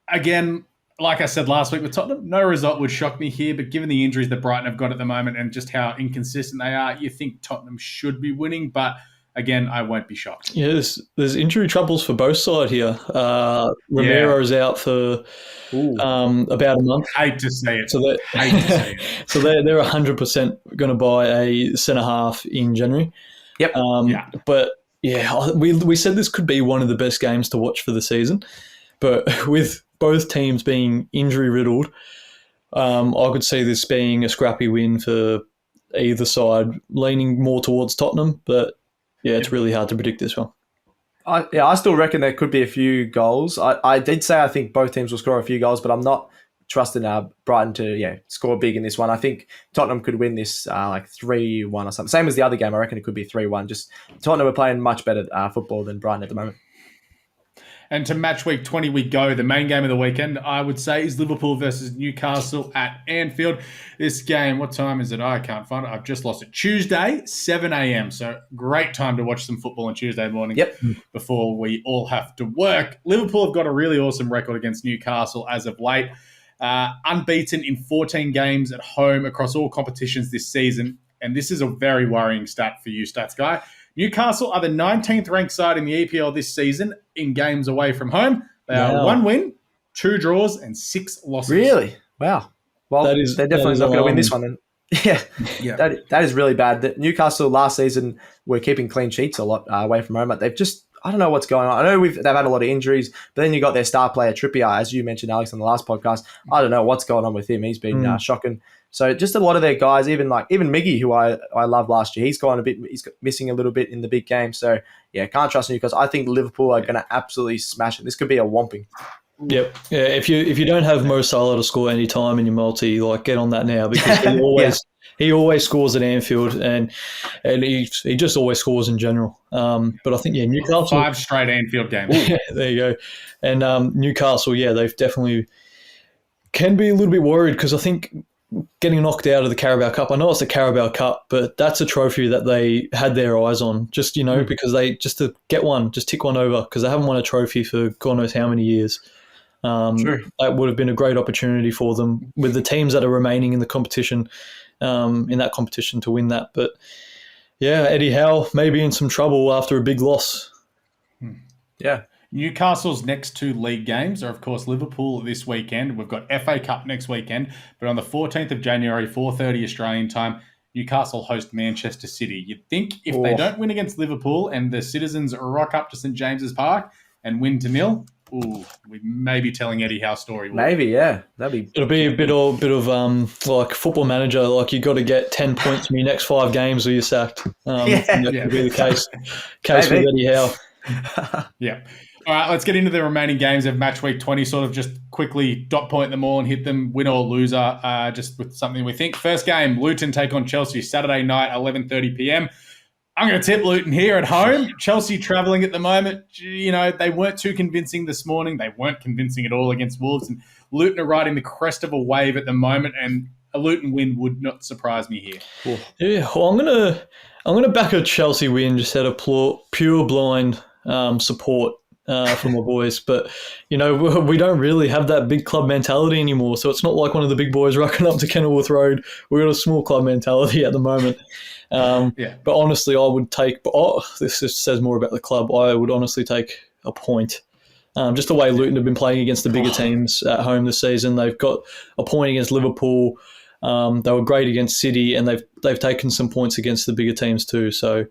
A: Again, like I said last week with Tottenham, no result would shock me here, but given the injuries that Brighton have got at the moment and just how inconsistent they are, you think Tottenham should be winning, but again, I won't be shocked.
C: Yeah, there's injury troubles for both sides here. Romero's out for about a month.
A: Hate to see it.
C: So they're 100% going to buy a centre-half in January.
B: Yep.
C: But, we said this could be one of the best games to watch for the season, but with both teams being injury-riddled, I could see this being a scrappy win for either side, leaning more towards Tottenham, but it's really hard to predict this one.
B: I still reckon there could be a few goals. I did say I think both teams will score a few goals, but I'm not trusting Brighton to score big in this one. I think Tottenham could win this like 3-1 or something. Same as the other game, I reckon it could be 3-1. Just Tottenham are playing much better football than Brighton at the moment.
A: And to match week 20 we go. The main game of the weekend, I would say, is Liverpool versus Newcastle at Anfield. This game, what time is it? I can't find it. I've just lost it. Tuesday, 7 a.m. So great time to watch some football on Tuesday morning before we all have to work. Liverpool have got a really awesome record against Newcastle as of late. Unbeaten in 14 games at home across all competitions this season. And this is a very worrying stat for you, Stats Guy. Newcastle are the 19th ranked side in the EPL this season in games away from home. They are 1 win, 2 draws, and 6 losses.
B: Really? Wow. Well, they're definitely not going to win this one. That is really bad. Newcastle last season were keeping clean sheets a lot away from home. But they've just, I don't know what's going on. I know they've had a lot of injuries, but then you got their star player Trippier, as you mentioned, Alex, on the last podcast. I don't know what's going on with him. He's been shocking. So just a lot of their guys, even Miggy, who I loved last year, he's missing a little bit in the big game. So can't trust Newcastle. I think Liverpool are going to absolutely smash it. This could be a whomping.
C: Yep. Yeah. If you don't have Mo Salah to score any time in your multi, get on that now, because he always scores at Anfield and he just always scores in general. But I think Newcastle
A: 5 straight Anfield games.
C: There you go. And Newcastle, they've definitely can be a little bit worried, because I think getting knocked out of the Carabao Cup, I know it's the Carabao Cup, but that's a trophy that they had their eyes on, just, because they, just to get one, just tick one over, because they haven't won a trophy for God knows how many years. Sure. That would have been a great opportunity for them with the teams that are remaining in the competition, in that competition, to win that. But Eddie Howe may be in some trouble after a big loss.
B: Yeah.
A: Newcastle's next 2 league games are, of course, Liverpool this weekend. We've got FA Cup next weekend. But on the 14th of January, 4:30 Australian time, Newcastle host Manchester City. You'd think if they don't win against Liverpool and the citizens rock up to St James's Park and win to 0, we may be telling Eddie Howe's story.
B: Maybe, yeah.
C: It'll be a bit of like Football Manager, like you got to get 10 points from your next 5 games or you're sacked. That could be the case with Eddie Howe.
A: Yeah. All right, let's get into the remaining games of match week 20, sort of just quickly dot point them all and hit them, win or loser, just with something we think. First game, Luton take on Chelsea, Saturday night, 11:30 p.m. I'm going to tip Luton here at home. Chelsea travelling at the moment. They weren't too convincing this morning. They weren't convincing at all against Wolves. And Luton are riding the crest of a wave at the moment, and a Luton win would not surprise me here.
C: Cool. Yeah, well, I'm gonna back a Chelsea win just out of pure blind support from my boys. But, we don't really have that big club mentality anymore. So it's not like one of the big boys rocking up to Kenilworth Road. We've got a small club mentality at the moment. But honestly, I would take this just says more about the club. I would honestly take a point. Just the way Luton have been playing against the bigger teams at home this season. They've got a point against Liverpool. They were great against City, and they've taken some points against the bigger teams too. So,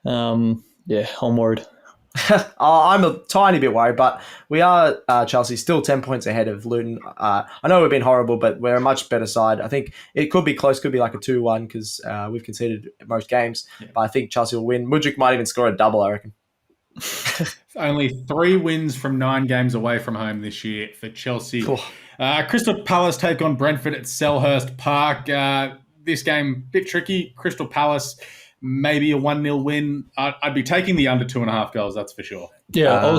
C: I'm worried.
B: I'm a tiny bit worried, but we are, Chelsea, still 10 points ahead of Luton. I know we've been horrible, but we're a much better side. I think it could be close, could be like a 2-1 because we've conceded most games. Yeah. But I think Chelsea will win. Mudryk might even score a double, I reckon.
A: Only 3 wins from 9 games away from home this year for Chelsea. Cool. Crystal Palace take on Brentford at Selhurst Park. This game, a bit tricky. Crystal Palace, maybe a 1-0 win. I'd be taking the under 2.5 goals, that's for sure.
C: Yeah,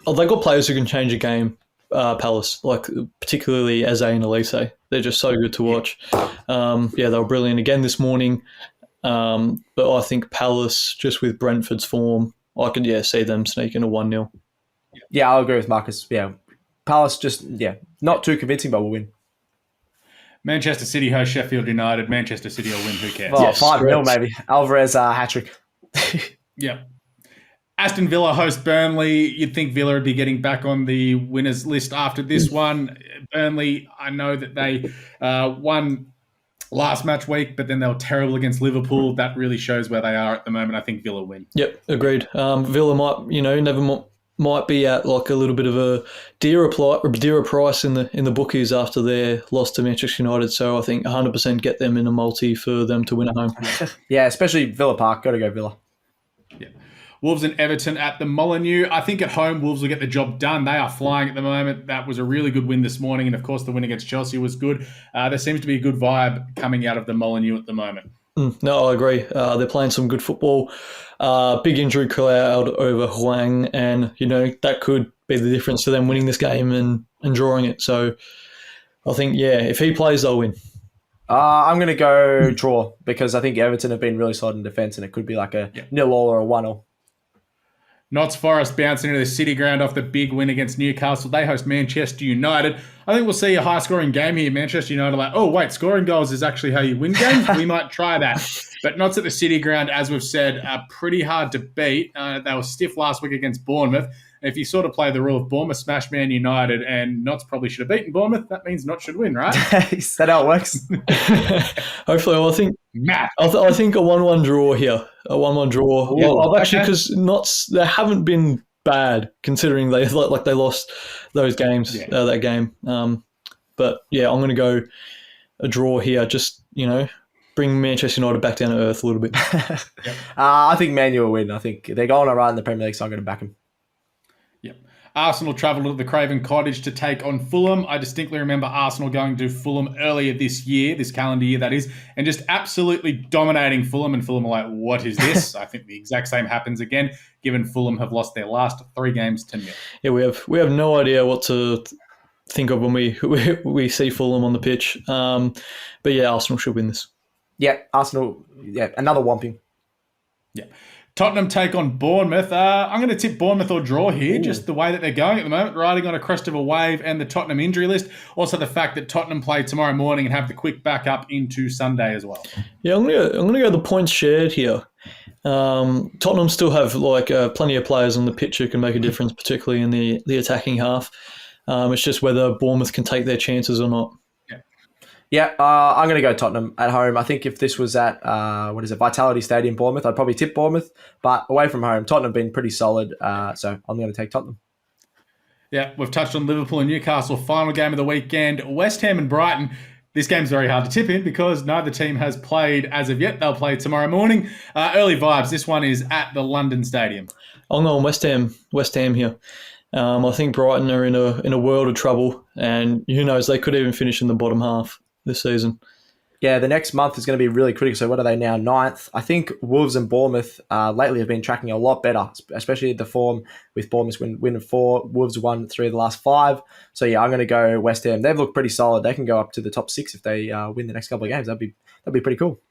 C: they got players who can change a game, Palace, like particularly Eze and Elise. They're just so good to watch. They were brilliant again this morning. But I think Palace, just with Brentford's form, I could see them sneaking a 1-0.
B: Yeah, I'll agree with Marcus. Yeah, Palace just, not too convincing, but we'll win.
A: Manchester City host Sheffield United. Manchester City will win. Who cares?
B: Well, 5-0 maybe. Alvarez hat-trick.
A: Yeah. Aston Villa host Burnley. You'd think Villa would be getting back on the winners list after this one. Burnley, I know that they won last match week, but then they were terrible against Liverpool. That really shows where they are at the moment. I think Villa win.
C: Yep, agreed. Villa might be at like a little bit of a dearer price in the bookies after their loss to Manchester United. So I think 100% get them in a multi for them to win at home.
B: Yeah, especially Villa Park. Got to go Villa.
A: Yeah. Wolves and Everton at the Molineux. I think at home, Wolves will get the job done. They are flying at the moment. That was a really good win this morning. And, of course, the win against Chelsea was good. There seems to be a good vibe coming out of the Molineux at the moment.
C: No, I agree. They're playing some good football. Big injury cloud over Huang. And, that could be the difference to them winning this game and drawing it. So I think, if he plays, they'll win.
B: I'm going to go draw because I think Everton have been really solid in defence and it could be like a 0-0 or a 1-0.
A: Notts Forest bouncing into the City ground off the big win against Newcastle. They host Manchester United. I think we'll see a high-scoring game here. Manchester United scoring goals is actually how you win games. We might try that. But Notts at the City ground, as we've said, are pretty hard to beat. They were stiff last week against Bournemouth. And if you sort of play the rule of Bournemouth smash Man United and Notts probably should have beaten Bournemouth, that means Notts should win, right?
B: Is that how it works?
C: Hopefully, I think I think a 1-1 draw here. A 1-1 draw. Well, actually, because Notts, they haven't been bad considering they lost those games, that game. But I'm going to go a draw here. Just bring Manchester United back down to earth a little bit.
B: I think Man U will win. I think they're going all right in the Premier League, so I'm going to back them.
A: Arsenal travelled to the Craven Cottage to take on Fulham. I distinctly remember Arsenal going to Fulham earlier this calendar year, that is, and just absolutely dominating Fulham. And Fulham are like, what is this? I think the exact same happens again, given Fulham have lost their last 3 games to 0.
C: Yeah, we have no idea what to think of when we see Fulham on the pitch. But Arsenal should win this.
B: Yeah, Arsenal, another whomping.
A: Yeah. Tottenham take on Bournemouth. I'm going to tip Bournemouth or draw here, just the way that they're going at the moment, riding on a crest of a wave and the Tottenham injury list. Also the fact that Tottenham play tomorrow morning and have the quick backup into Sunday as well. Yeah,
C: I'm going to go the points shared here. Tottenham still have plenty of players on the pitch who can make a difference, particularly in the attacking half. It's just whether Bournemouth can take their chances or not.
B: Yeah, I'm going to go Tottenham at home. I think if this was at, Vitality Stadium, Bournemouth, I'd probably tip Bournemouth. But away from home, Tottenham have been pretty solid, so I'm going to take Tottenham.
A: Yeah, we've touched on Liverpool and Newcastle, final game of the weekend. West Ham and Brighton. This game's very hard to tip in because neither team has played as of yet. They'll play tomorrow morning. Early vibes. This one is at the London Stadium.
C: I'll go on West Ham here. I think Brighton are in a world of trouble, and who knows, they could even finish in the bottom half this season.
B: Yeah, the next month is going to be really critical. So what are they now? 9th. I think Wolves and Bournemouth lately have been tracking a lot better, especially the form with Bournemouth winning 4. Wolves won 3 of the last 5. So I'm going to go West Ham. They've looked pretty solid. They can go up to the top 6 if they win the next couple of games. That'd be pretty cool.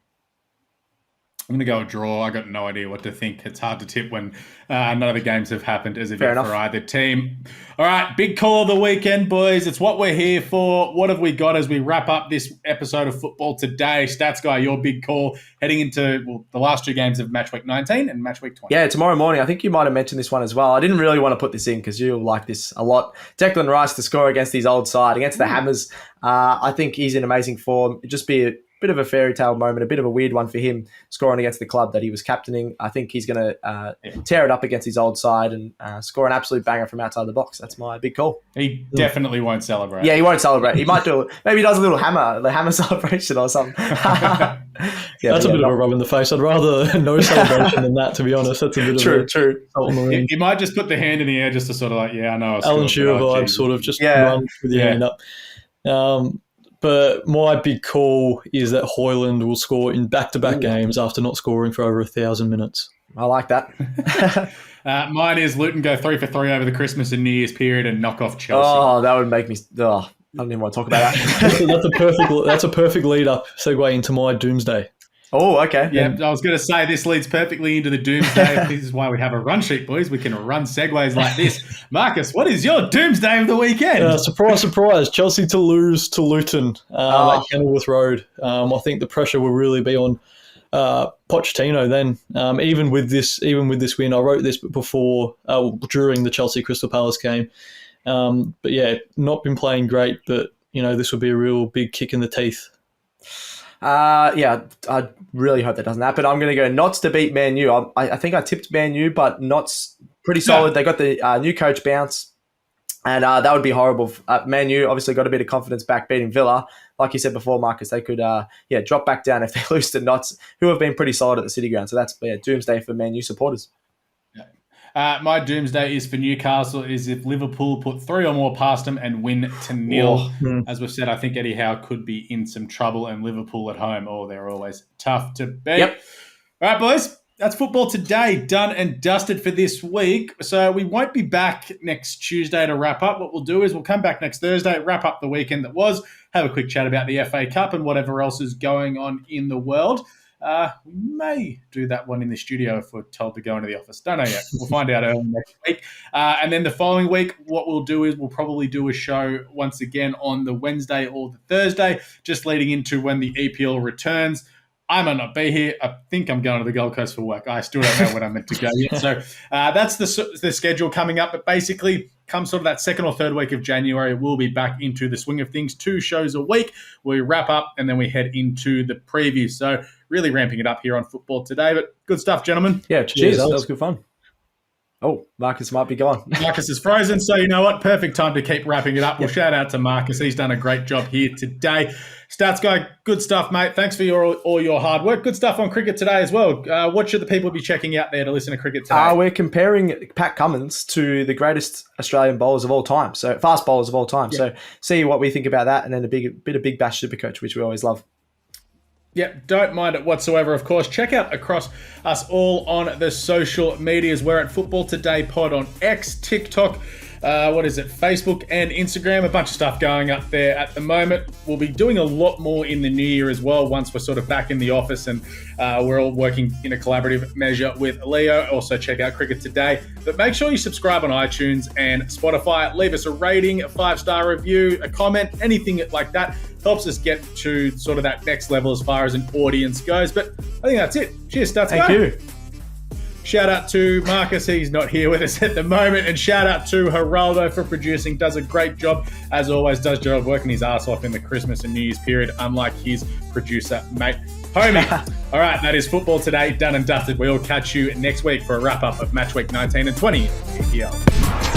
A: I'm going to go a draw. I got no idea what to think. It's hard to tip when none of the games have happened as of yet for either team. All right, big call of the weekend, boys. It's what we're here for. What have we got as we wrap up this episode of football today? Stats Guy, your big call heading into the last 2 games of Match Week 19 and Match Week 20.
B: Yeah, tomorrow morning. I think you might have mentioned this one as well. I didn't really want to put this in because you'll like this a lot. Declan Rice to score against his old side, against the Hammers. I think he's in amazing form. It'd just be bit of a fairy tale moment, a bit of a weird one for him, scoring against the club that he was captaining. I think he's going to tear it up against his old side and score an absolute banger from outside the box. That's my big call.
A: He definitely won't celebrate.
B: Yeah, he won't celebrate. He might do it. Maybe he does the hammer celebration or something.
C: That's a bit of a rub in the face. I'd rather no celebration than that, to be honest. That's a bit
B: true.
A: He might just put the hand in the air just to sort of like, I know.
C: Alan Shearer vibe, sort of just run with your hand up. But my big call is that Højlund will score in back-to-back games after not scoring for over 1,000 minutes.
B: I like that.
A: Mine is Luton go 3 for 3 over the Christmas and New Year's period and knock off Chelsea.
B: Oh, that would make me... I don't even want to talk about that.
C: That's a perfect lead-up segue into my Doomsday.
B: Oh, okay.
A: Yeah, I was going to say this leads perfectly into the Doomsday. This is why we have a run sheet, boys. We can run segues like this. Marcus, what is your Doomsday of the weekend?
C: Surprise, surprise. Chelsea to lose to Luton at Kenilworth Road. I think the pressure will really be on Pochettino then. Even with this win, I wrote this before, during the Chelsea Crystal Palace game. But yeah, not been playing great, but this would be a real big kick in the teeth.
B: I really hope that doesn't happen. I'm going to go Notts to beat Man U. I think I tipped Man U, but Notts pretty solid. They got the new coach bounce, and that would be horrible. Man U obviously got a bit of confidence back beating Villa. Like you said before, Marcus, they could drop back down if they lose to Notts, who have been pretty solid at the City Ground. So that's doomsday for Man U supporters.
A: My doomsday is for Newcastle is if Liverpool put 3 or more past them and win to 0. As we've said, I think Eddie Howe could be in some trouble, and Liverpool at home, they're always tough to beat.
B: Yep.
A: All right, boys, that's football today, done and dusted for this week. So we won't be back next Tuesday to wrap up. What we'll do is we'll come back next Thursday, wrap up the weekend that was, have a quick chat about the FA Cup and whatever else is going on in the world. We may do that one in the studio if we're told to go into the office. Don't know yet. We'll find out early next week. And then the following week, what we'll do is we'll probably do a show once again on the Wednesday or the Thursday, just leading into when the EPL returns. I might not be here. I think I'm going to the Gold Coast for work. I still don't know when I'm meant to go yet. So that's the schedule coming up. But basically, come sort of that second or third week of January, we'll be back into the swing of things. 2 shows a week. We wrap up and then we head into the preview. So really ramping it up here on football today. But good stuff, gentlemen.
B: Yeah, cheers. That was good fun. Oh, Marcus might be gone.
A: Marcus is frozen, so you know what? Perfect time to keep wrapping it up. Well, shout out to Marcus. He's done a great job here today. Stats Guy, good stuff, mate. Thanks for all your hard work. Good stuff on cricket today as well. What should the people be checking out there to listen to cricket today?
B: We're comparing Pat Cummins to the greatest Australian bowlers of all time, so fast bowlers of all time. Yeah. So see what we think about that, and then a bit of Big Bash Supercoach, which we always love.
A: Yeah, don't mind it whatsoever, of course. Check out across us all on the social medias. We're at Football Today Pod on X, TikTok, Facebook and Instagram. A bunch of stuff going up there at the moment. We'll be doing a lot more in the new year as well once we're sort of back in the office and we're all working in a collaborative measure with Leo. Also check out Cricket Today. But make sure you subscribe on iTunes and Spotify. Leave us a rating, a 5-star review, a comment, anything like that. Helps us get to sort of that next level as far as an audience goes. But I think that's it. Cheers, Stats Guy.
B: Thank you.
A: Shout out to Marcus. He's not here with us at the moment. And shout out to Geraldo for producing. Does a great job. As always, does job working his ass off in the Christmas and New Year's period, unlike his producer, mate, Homie. All right, that is football today, done and dusted. We'll catch you next week for a wrap-up of match week 19 and 20 in EPL.